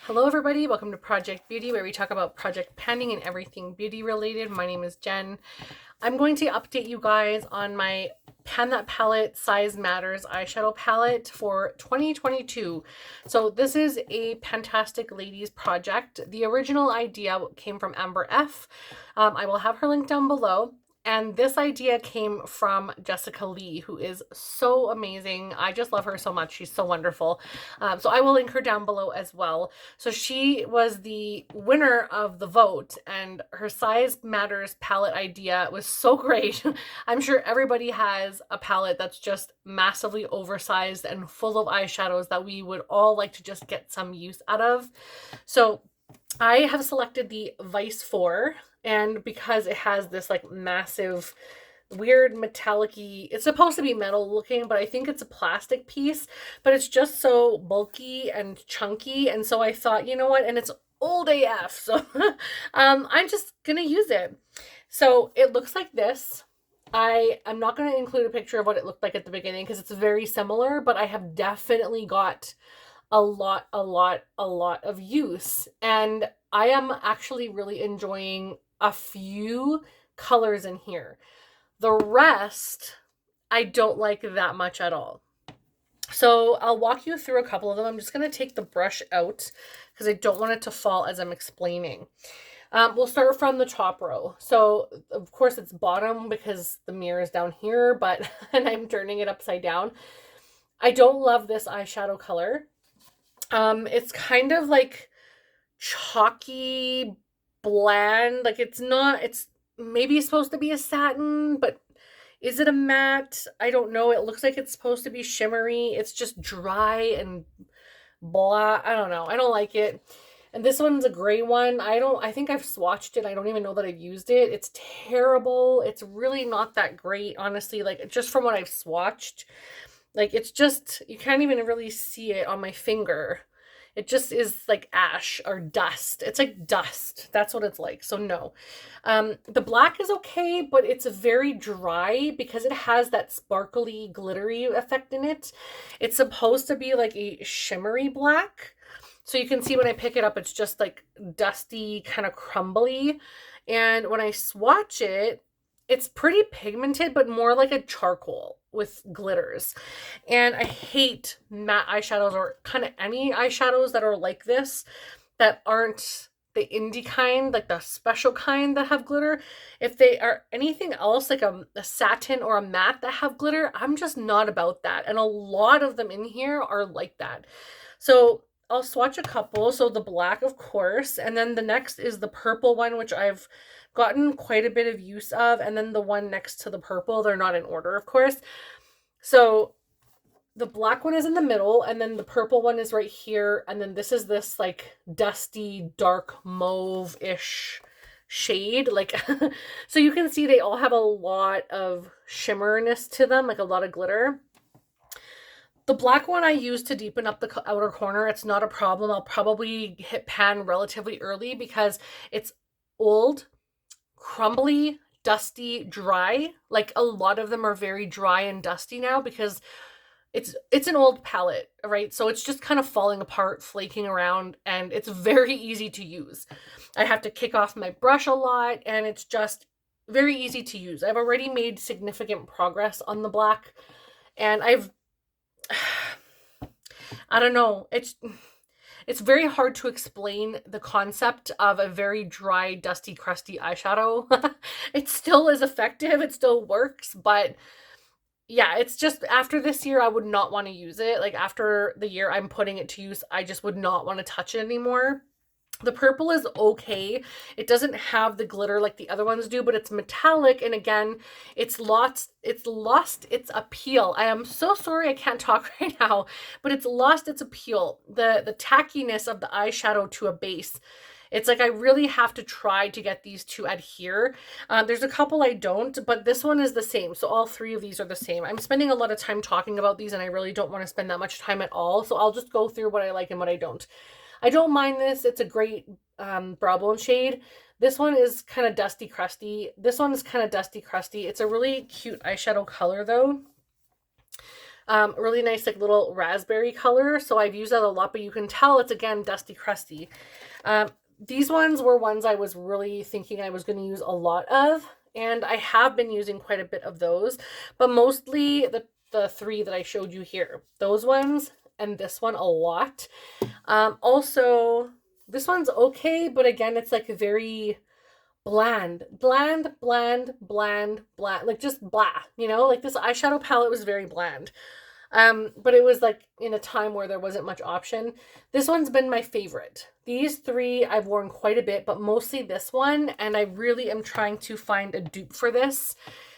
Hello everybody, welcome to Project Beauty, where we talk about project penning and everything beauty related. My name is Jen. I'm going to update you guys on my Pan That Palette Size Matters eyeshadow palette for 2022. So this is a fantastic ladies project. The original idea came from Amber F. I will have her link down below. And this idea came from Jessica Lee, who is so amazing. I just love her so much. She's so wonderful. So I will link her down below as well. So she was the winner of the vote, and her Size Matters palette idea was so great. I'm sure everybody has a palette that's just massively oversized and full of eyeshadows that we would all like to just get some use out of. So I have selected the Vice 4, and because it has this like massive weird metallic-y, it's supposed to be metal looking, but I think it's a plastic piece, but it's just so bulky and chunky, and so I thought, you know what, and it's old AF, so I'm just gonna use it. So it looks like this. I'm not going to include a picture of what it looked like at the beginning because it's very similar, but I have definitely got a lot of use. And I am actually really enjoying a few colors in here. The rest, I don't like that much at all. So I'll walk you through a couple of them. I'm just going to take the brush out because I don't want it to fall as I'm explaining. We'll start from the top row. So of course it's bottom because the mirror is down here, but and I'm turning it upside down. I don't love this eyeshadow color. It's kind of like chalky, bland. Like it's not, it's maybe supposed to be a satin, but is it a matte? I don't know. It looks like it's supposed to be shimmery. It's just dry and blah. I don't know. I don't like it. And this one's a gray one. I think I've swatched it. I don't even know that I've used it. It's terrible. It's really not that great, honestly. Like, just from what I've swatched, like, it's just, you can't even really see it on my finger. It just is like ash or dust. It's like dust. That's what it's like. So no. The black is okay, but it's very dry because it has that sparkly, glittery effect in it. It's supposed to be like a shimmery black. So you can see when I pick it up, it's just like dusty, kind of crumbly. And when I swatch it, it's pretty pigmented, but more like a charcoal with glitters. And I hate matte eyeshadows or kind of any eyeshadows that are like this, that aren't the indie kind, like the special kind that have glitter. If they are anything else, like a satin or a matte that have glitter, I'm just not about that. And a lot of them in here are like that. So I'll swatch a couple. So the black, of course, and then the next is the purple one, which I've gotten quite a bit of use of, and then the one next to the purple. They're not in order, of course. So the black one is in the middle, and then the purple one is right here, and then this is this like dusty, dark mauve-ish shade. Like, so you can see they all have a lot of shimmerness to them, like a lot of glitter. The black one I use to deepen up the outer corner. It's not a problem. I'll probably hit pan relatively early because it's old, crumbly, dusty, dry. Like a lot of them are very dry and dusty now because it's an old palette, right? So it's just kind of falling apart, flaking around, and it's very easy to use. I have to kick off my brush a lot, and it's just very easy to use. I've already made significant progress on the black, and I don't know. It's very hard to explain the concept of a very dry, dusty, crusty eyeshadow. It still is effective. It still works, but yeah, it's just after this year, I would not want to use it. Like after the year I'm putting it to use, I just would not want to touch it anymore. The purple is okay. It doesn't have the glitter like the other ones do, but it's metallic, and again, it's lost its appeal. I am so sorry I can't talk right now, but it's lost its appeal. The tackiness of the eyeshadow to a base. It's like I really have to try to get these to adhere. There's a couple I don't, but this one is the same. So all three of these are the same. I'm spending a lot of time talking about these, and I really don't want to spend that much time at all. So I'll just go through what I like and what I don't. I don't mind this. It's a great brow bone shade. This one is kind of dusty crusty. This one is kind of dusty crusty. It's a really cute eyeshadow color though. Really nice, like little raspberry color. So I've used that a lot, but you can tell it's, again, dusty crusty. These ones were ones I was really thinking I was going to use a lot of, and I have been using quite a bit of those, but mostly the three that I showed you here. Those ones and this one a lot. Also, this one's okay, but again, it's like very bland, like just blah, like this eyeshadow palette was very bland. But it was like in a time where there wasn't much option. This one's been my favorite. These three I've worn quite a bit, but mostly this one, and I really am trying to find a dupe for this.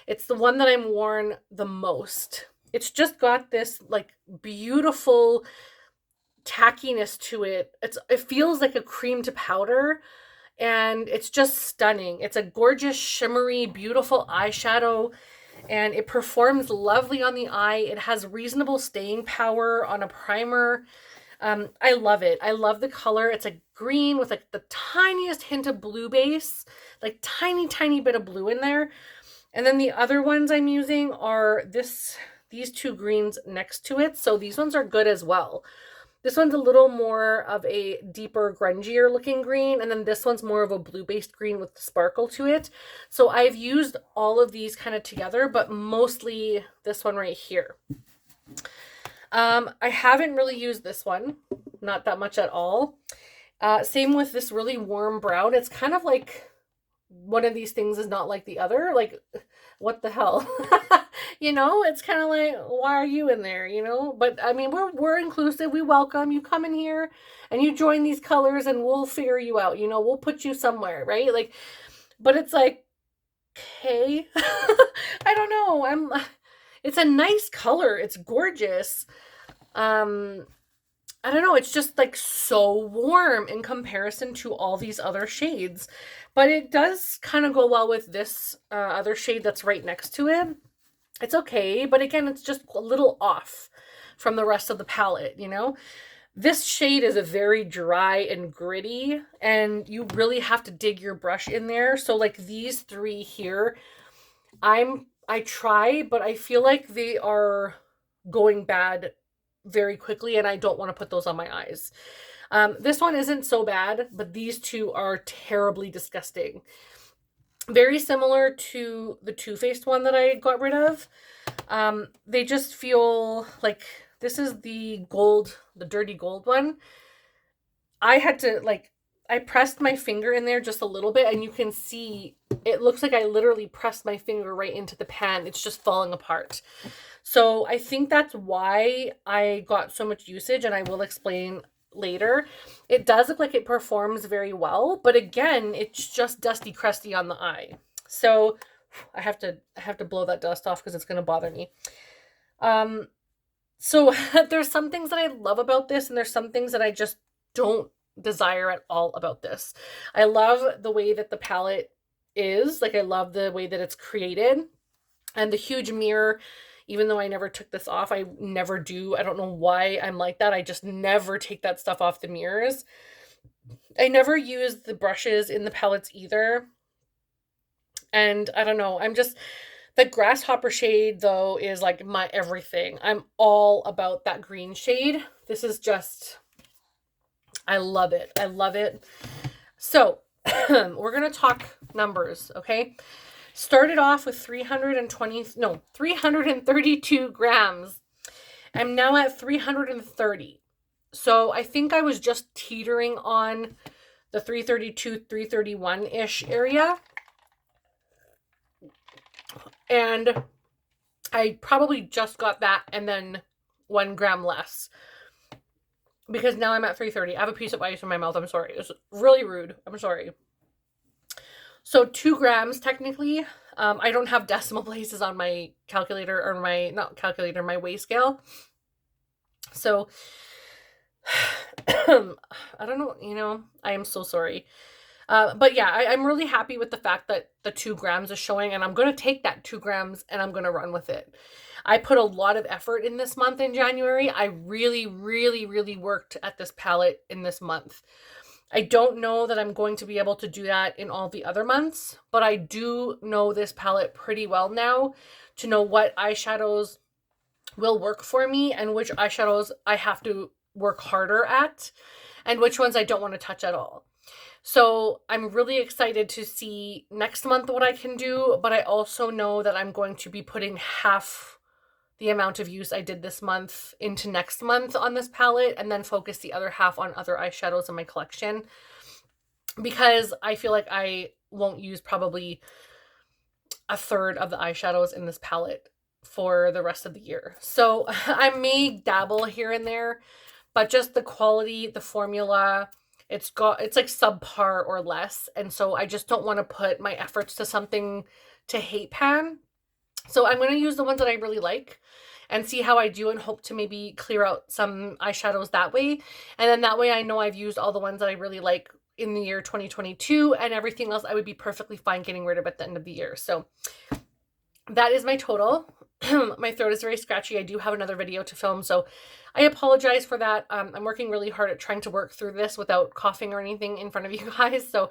It's the one that I'm worn the most. It's just got this like beautiful tackiness to it. It feels like a cream to powder, and it's just stunning. It's a gorgeous, shimmery, beautiful eyeshadow, and it performs lovely on the eye. It has reasonable staying power on a primer. I love it. I love the color. It's a green with like the tiniest hint of blue base, like tiny bit of blue in there. And then the other ones I'm using are these two greens next to it. So these ones are good as well. This one's a little more of a deeper, grungier looking green, and then this one's more of a blue-based green with sparkle to it. So I've used all of these kind of together, but mostly this one right here. I haven't really used this one, not that much at all. Same with this really warm brown. It's kind of like one of these things is not like the other. Like, what the hell? It's kind of like, why are you in there? But I mean, we're inclusive. We welcome you. Come in here and you join these colors, and we'll figure you out. We'll put you somewhere, right? Like, but it's like, okay, I don't know. It's a nice color. It's gorgeous. I don't know, it's just like so warm in comparison to all these other shades. But it does kind of go well with this other shade that's right next to it. It's okay, but again, it's just a little off from the rest of the palette, This shade is a very dry and gritty, and you really have to dig your brush in there. So like these three here, I try, but I feel like they are going bad very quickly, and I don't want to put those on my eyes. This one isn't so bad, but these two are terribly disgusting. Very similar to the Too Faced one that I got rid of. They just feel like this is the gold, the dirty gold one. I had to I pressed my finger in there just a little bit, and you can see it looks like I literally pressed my finger right into the pan. It's just falling apart. So I think that's why I got so much usage, and I will explain later. It does look like it performs very well, but again, it's just dusty crusty on the eye. So I have to blow that dust off because it's going to bother me. So there's some things that I love about this, and there's some things that I just don't desire at all about this. I love the way that the palette is. I love the way that it's created, and the huge mirror. Even though I never took this off, I never do. I don't know why I'm like that. I just never take that stuff off the mirrors. I never use the brushes in the palettes either. And I don't know. The grasshopper shade, though, is like my everything. I'm all about that green shade. This is just, I love it. I love it. So we're going to talk numbers, okay? Started off with 332 grams. I'm now at 330. So I think I was just teetering on the 332, 331-ish area. And I probably just got that and then 1 gram less. Because now I'm at 330. I have a piece of ice in my mouth. I'm sorry. It's really rude. I'm sorry. So 2 grams, technically. I don't have decimal places on my calculator, or my weigh scale. So, I don't know, I am so sorry. But yeah, I'm really happy with the fact that the 2 grams is showing, and I'm going to take that 2 grams and I'm going to run with it. I put a lot of effort in this month in January. I really, really, really worked at this palette in this month. I don't know that I'm going to be able to do that in all the other months, but I do know this palette pretty well now to know what eyeshadows will work for me and which eyeshadows I have to work harder at and which ones I don't want to touch at all. So I'm really excited to see next month what I can do, but I also know that I'm going to be putting half the amount of use I did this month into next month on this palette and then focus the other half on other eyeshadows in my collection, because I feel like I won't use probably a third of the eyeshadows in this palette for the rest of the year. So I may dabble here and there, but just the quality, the formula, it's like subpar or less. And so I just don't want to put my efforts to something to hate pan. So I'm going to use the ones that I really like and see how I do and hope to maybe clear out some eyeshadows that way. And then that way I know I've used all the ones that I really like in the year 2022, and everything else I would be perfectly fine getting rid of at the end of the year. So that is my total. My throat is very scratchy. I do have another video to film, so I apologize for that. I'm working really hard at trying to work through this without coughing or anything in front of you guys, so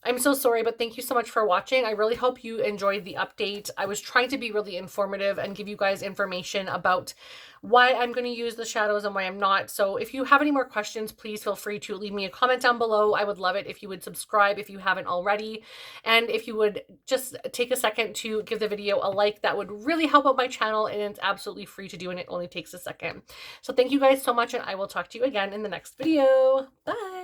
I'm so sorry, but thank you so much for watching. I really hope you enjoyed the update. I was trying to be really informative and give you guys information about why I'm going to use the shadows and why I'm not. So if you have any more questions, please feel free to leave me a comment down below. I would love it if you would subscribe if you haven't already. And if you would just take a second to give the video a like, that would really help out my channel, and it's absolutely free to do and it only takes a second. So thank you guys so much, and I will talk to you again in the next video. Bye!